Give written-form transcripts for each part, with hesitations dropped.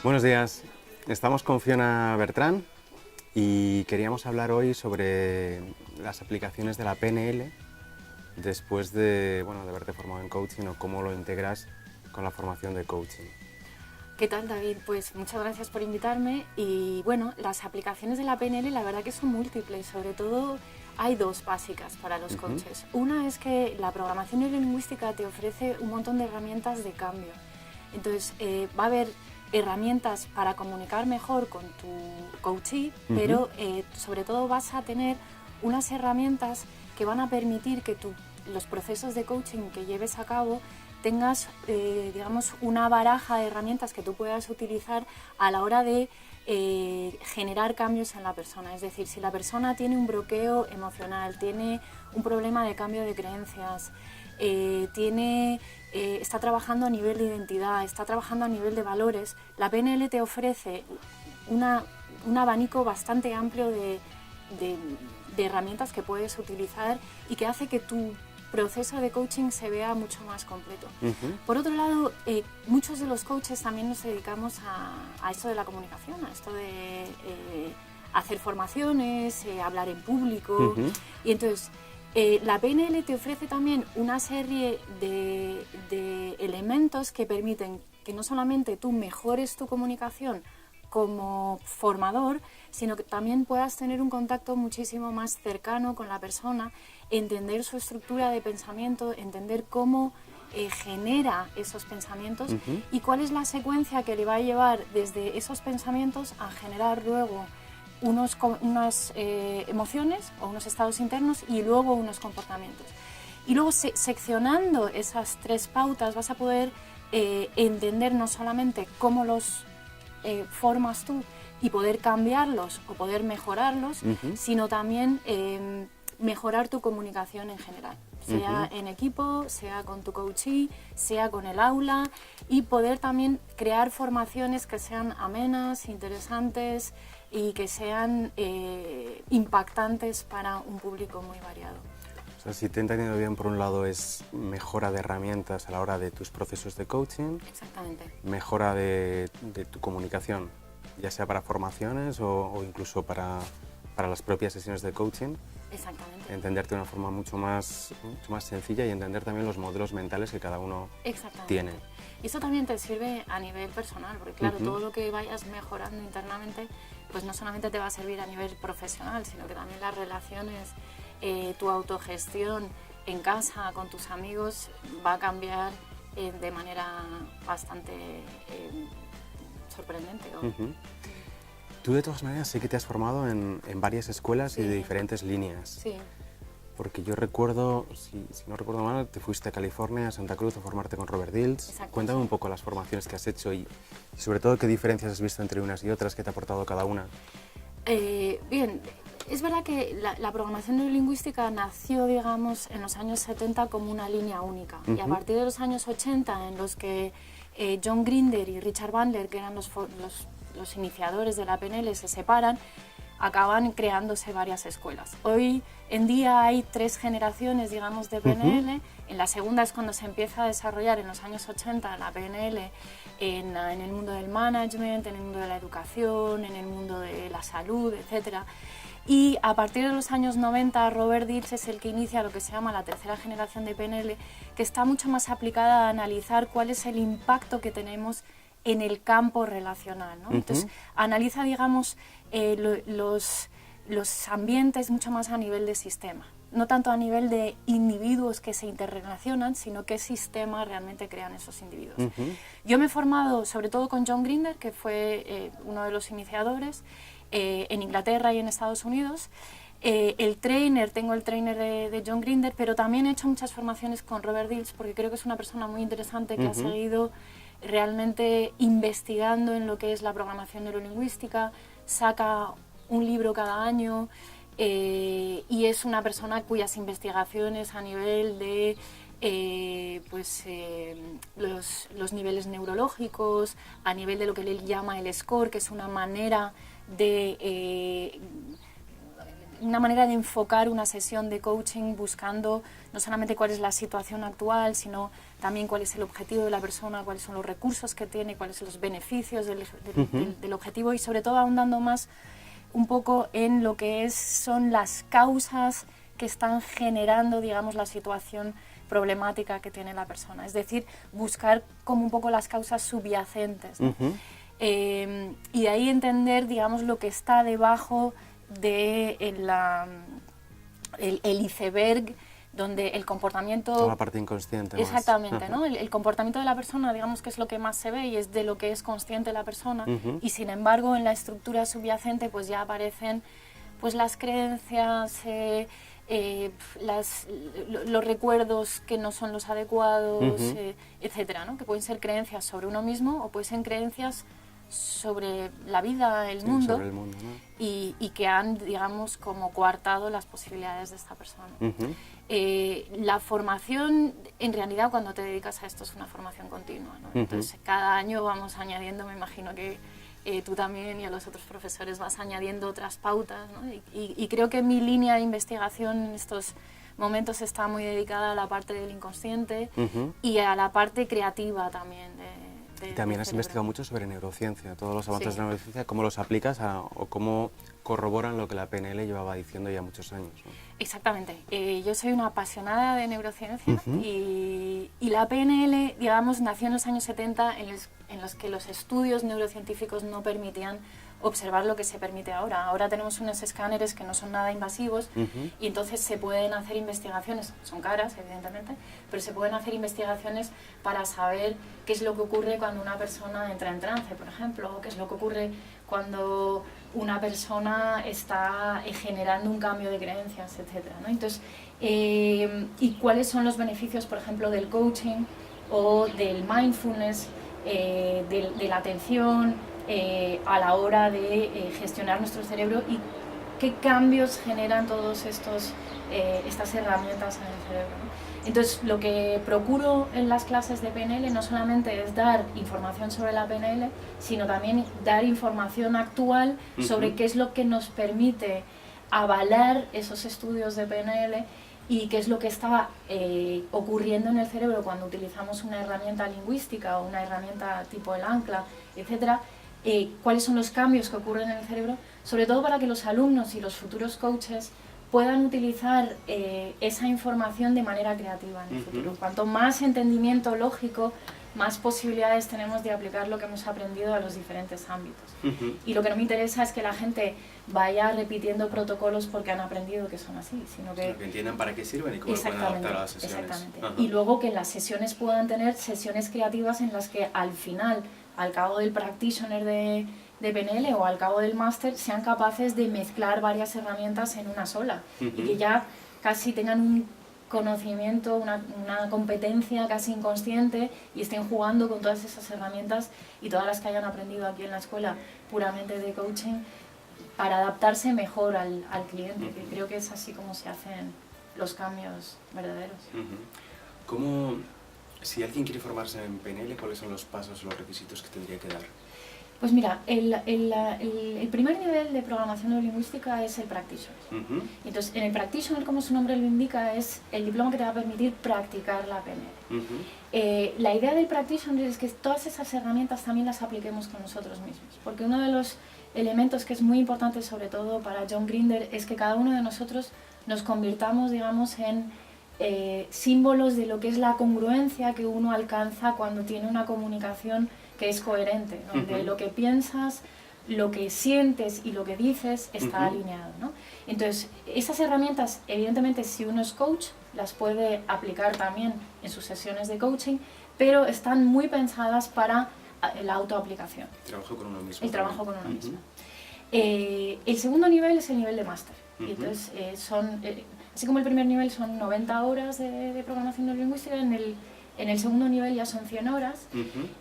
Buenos días, estamos con Fiona Bertrán y queríamos hablar hoy sobre las aplicaciones de la PNL después de haberte formado en coaching o cómo lo integras con la formación de coaching. ¿Qué tal, David? Pues muchas gracias por invitarme y bueno, las aplicaciones de la PNL la verdad que son múltiples, sobre todo hay dos básicas para los coaches. Una es que la programación neurolingüística te ofrece un montón de herramientas de cambio. Entonces va a haber herramientas para comunicar mejor con tu coachee, pero sobre todo vas a tener unas herramientas que van a permitir que los procesos de coaching que lleves a cabo tengas, digamos, una baraja de herramientas que tú puedas utilizar a la hora de generar cambios en la persona. Es decir, si la persona tiene un bloqueo emocional, tiene un problema de cambio de creencias, está trabajando a nivel de identidad, está trabajando a nivel de valores, la PNL te ofrece un abanico bastante amplio de herramientas que puedes utilizar y que hace que tu proceso de coaching se vea mucho más completo. Por otro lado, muchos de los coaches también nos dedicamos a esto de la comunicación, a esto de hacer formaciones, hablar en público. Y entonces, la PNL te ofrece también una serie de elementos que permiten que no solamente tú mejores tu comunicación como formador, sino que también puedas tener un contacto muchísimo más cercano con la persona, entender su estructura de pensamiento, entender cómo genera esos pensamientos y cuál es la secuencia que le va a llevar desde esos pensamientos a generar luego unas emociones o unos estados internos y luego unos comportamientos. Y luego seccionando esas tres pautas vas a poder entender no solamente cómo los formas tú y poder cambiarlos o poder mejorarlos, sino también mejorar tu comunicación en general, sea en equipo, sea con tu coachee, sea con el aula, y poder también crear formaciones que sean amenas, interesantes y que sean impactantes para un público muy variado. O sea, si te he entendido bien, por un lado es mejora de herramientas a la hora de tus procesos de coaching. Exactamente. Mejora de tu comunicación, ya sea para formaciones o incluso para las propias sesiones de coaching. Exactamente. Entenderte de una forma mucho más sencilla y entender también los modelos mentales que cada uno tiene. Y eso también te sirve a nivel personal, porque claro, todo lo que vayas mejorando internamente, pues no solamente te va a servir a nivel profesional, sino que también las relaciones, tu autogestión en casa, con tus amigos, va a cambiar de manera bastante sorprendente. Tú de todas maneras sé que te has formado en varias escuelas y de diferentes líneas. Sí. Porque yo recuerdo, si no recuerdo mal, te fuiste a California, a Santa Cruz, a formarte con Robert Dilts. Exacto. Cuéntame un poco las formaciones que has hecho y sobre todo qué diferencias has visto entre unas y otras, qué te ha aportado cada una. Bien, es verdad que la programación neurolingüística nació, digamos, en los años 70 como una línea única. Y a partir de los años 80, en los que John Grinder y Richard Bandler, que eran los iniciadores de la PNL, se separan, acaban creándose varias escuelas. Hoy en día hay 3 generaciones, digamos, de PNL. En la segunda es cuando se empieza a desarrollar, en los años 80, la PNL en el mundo del management, en el mundo de la educación, en el mundo de la salud, etc. Y a partir de los años 90, Robert Dilts es el que inicia lo que se llama la tercera generación de PNL, que está mucho más aplicada a analizar cuál es el impacto que tenemos en el campo relacional, ¿no? Entonces, analiza, digamos, los ambientes mucho más a nivel de sistema, no tanto a nivel de individuos que se interrelacionan, sino qué sistemas realmente crean esos individuos. Yo me he formado sobre todo con John Grinder, que fue uno de los iniciadores, en Inglaterra y en Estados Unidos. Tengo el trainer de John Grinder, pero también he hecho muchas formaciones con Robert Dilts, porque creo que es una persona muy interesante que ha seguido realmente investigando en lo que es la programación neurolingüística, saca un libro cada año y es una persona cuyas investigaciones a nivel de los niveles neurológicos, a nivel de lo que él llama el score, que es una manera de una manera de enfocar una sesión de coaching buscando no solamente cuál es la situación actual, sino también cuál es el objetivo de la persona, cuáles son los recursos que tiene, cuáles son los beneficios del objetivo y sobre todo ahondando más un poco en lo que son las causas que están generando, digamos, la situación problemática que tiene la persona. Es decir, buscar como un poco las causas subyacentes, ¿no? Y de ahí entender, digamos, lo que está debajo de el iceberg, donde el comportamiento... Toda la parte inconsciente. Exactamente, ¿no? El comportamiento de la persona, digamos que es lo que más se ve y es de lo que es consciente la persona. Y sin embargo, en la estructura subyacente pues ya aparecen pues las creencias, los recuerdos que no son los adecuados, etcétera, ¿no? Que pueden ser creencias sobre uno mismo o pueden ser creencias sobre la vida, el mundo, sobre el mundo, ¿no? y que han, digamos, como coartado las posibilidades de esta persona. La formación, en realidad, cuando te dedicas a esto, es una formación continua, ¿no? Entonces, cada año vamos añadiendo, me imagino que tú también y a los otros profesores vas añadiendo otras pautas, ¿no? Y creo que mi línea de investigación en estos momentos está muy dedicada a la parte del inconsciente y a la parte creativa también. Y también has investigado mucho sobre neurociencia, todos los avances de la neurociencia, cómo los aplicas o cómo corroboran lo que la PNL llevaba diciendo ya muchos años, ¿no? Exactamente. Yo soy una apasionada de neurociencia y la PNL, digamos, nació en los años 70 en los que los estudios neurocientíficos no permitían observar lo que se permite ahora. Ahora tenemos unos escáneres que no son nada invasivos y entonces se pueden hacer investigaciones, son caras evidentemente, pero se pueden hacer investigaciones para saber qué es lo que ocurre cuando una persona entra en trance, por ejemplo, o qué es lo que ocurre cuando una persona está generando un cambio de creencias, etcétera, ¿no? Entonces, y cuáles son los beneficios, por ejemplo, del coaching o del mindfulness, de la atención, a la hora de gestionar nuestro cerebro y qué cambios generan todos estas herramientas en el cerebro, ¿no? Entonces, lo que procuro en las clases de PNL no solamente es dar información sobre la PNL, sino también dar información actual sobre qué es lo que nos permite avalar esos estudios de PNL y qué es lo que está ocurriendo en el cerebro cuando utilizamos una herramienta lingüística o una herramienta tipo el ancla, etcétera. Cuáles son los cambios que ocurren en el cerebro, sobre todo para que los alumnos y los futuros coaches puedan utilizar esa información de manera creativa en el futuro. Cuanto más entendimiento lógico, más posibilidades tenemos de aplicar lo que hemos aprendido a los diferentes ámbitos. Y lo que no me interesa es que la gente vaya repitiendo protocolos porque han aprendido que son así, sino que entiendan para qué sirven y cómo lo pueden adaptar a las sesiones. Exactamente. Y luego que las sesiones puedan tener sesiones creativas en las que al final, al cabo del practitioner de PNL o al cabo del máster, sean capaces de mezclar varias herramientas en una sola y que ya casi tengan un conocimiento, una competencia casi inconsciente y estén jugando con todas esas herramientas y todas las que hayan aprendido aquí en la escuela puramente de coaching para adaptarse mejor al cliente, que creo que es así como se hacen los cambios verdaderos. ¿Cómo, si alguien quiere formarse en PNL, cuáles son los pasos, los requisitos que tendría que dar? Pues mira, el primer nivel de programación neurolingüística es el practitioner. Entonces, en el practitioner, como su nombre lo indica, es el diploma que te va a permitir practicar la PNL. La idea del practitioner es que todas esas herramientas también las apliquemos con nosotros mismos, porque uno de los elementos que es muy importante, sobre todo para John Grinder, es que cada uno de nosotros nos convirtamos, digamos, en símbolos de lo que es la congruencia que uno alcanza cuando tiene una comunicación que es coherente, donde lo que piensas, lo que sientes y lo que dices está alineado, ¿no? Entonces, esas herramientas, evidentemente, si uno es coach, las puede aplicar también en sus sesiones de coaching, pero están muy pensadas para la autoaplicación. El trabajo con uno mismo. El trabajo con uno mismo. El segundo nivel es el nivel de máster. Y entonces, así como el primer nivel son 90 horas de programación neurolingüística, en el segundo nivel ya son 100 horas,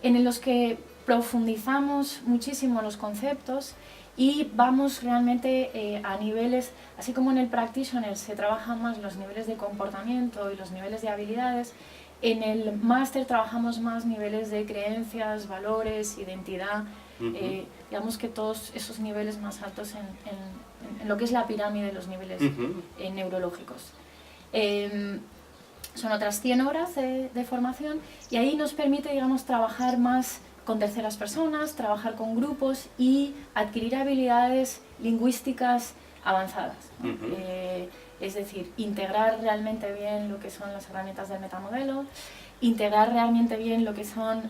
en los que profundizamos muchísimo los conceptos y vamos realmente a niveles, así como en el practitioner se trabajan más los niveles de comportamiento y los niveles de habilidades, en el máster trabajamos más niveles de creencias, valores, identidad, digamos que todos esos niveles más altos en en lo que es la pirámide de los niveles neurológicos. Son otras 100 horas de formación y ahí nos permite, digamos, trabajar más con terceras personas, trabajar con grupos y adquirir habilidades lingüísticas avanzadas, ¿no? Es decir, integrar realmente bien lo que son las herramientas del metamodelo, integrar realmente bien lo que son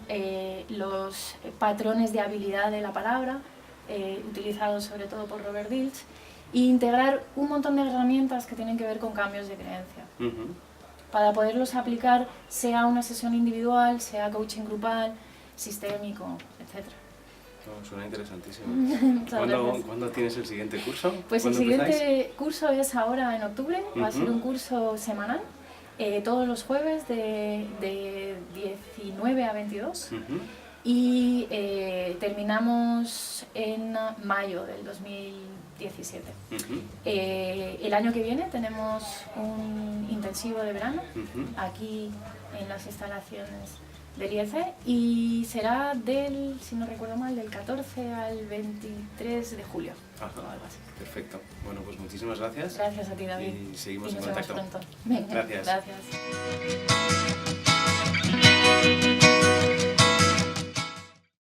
los patrones de habilidad de la palabra, utilizados sobre todo por Robert Dilts, e integrar un montón de herramientas que tienen que ver con cambios de creencia. Para poderlos aplicar, sea una sesión individual, sea coaching grupal, sistémico, etc. Oh, suena interesantísimo. ¿Cuándo tienes el siguiente curso? Pues el siguiente curso es ahora en octubre, va a ser un curso semanal, todos los jueves de 19 a 22 y terminamos en mayo del 2017. El año que viene tenemos un intensivo de verano aquí en las instalaciones del IEC y será del, si no recuerdo mal, del 14 al 23 de julio. Ajá, o algo así. Perfecto. Bueno, pues muchísimas gracias. Gracias a ti, David. Y seguimos y en nos contacto. vemos pronto. Venga, Gracias. Gracias.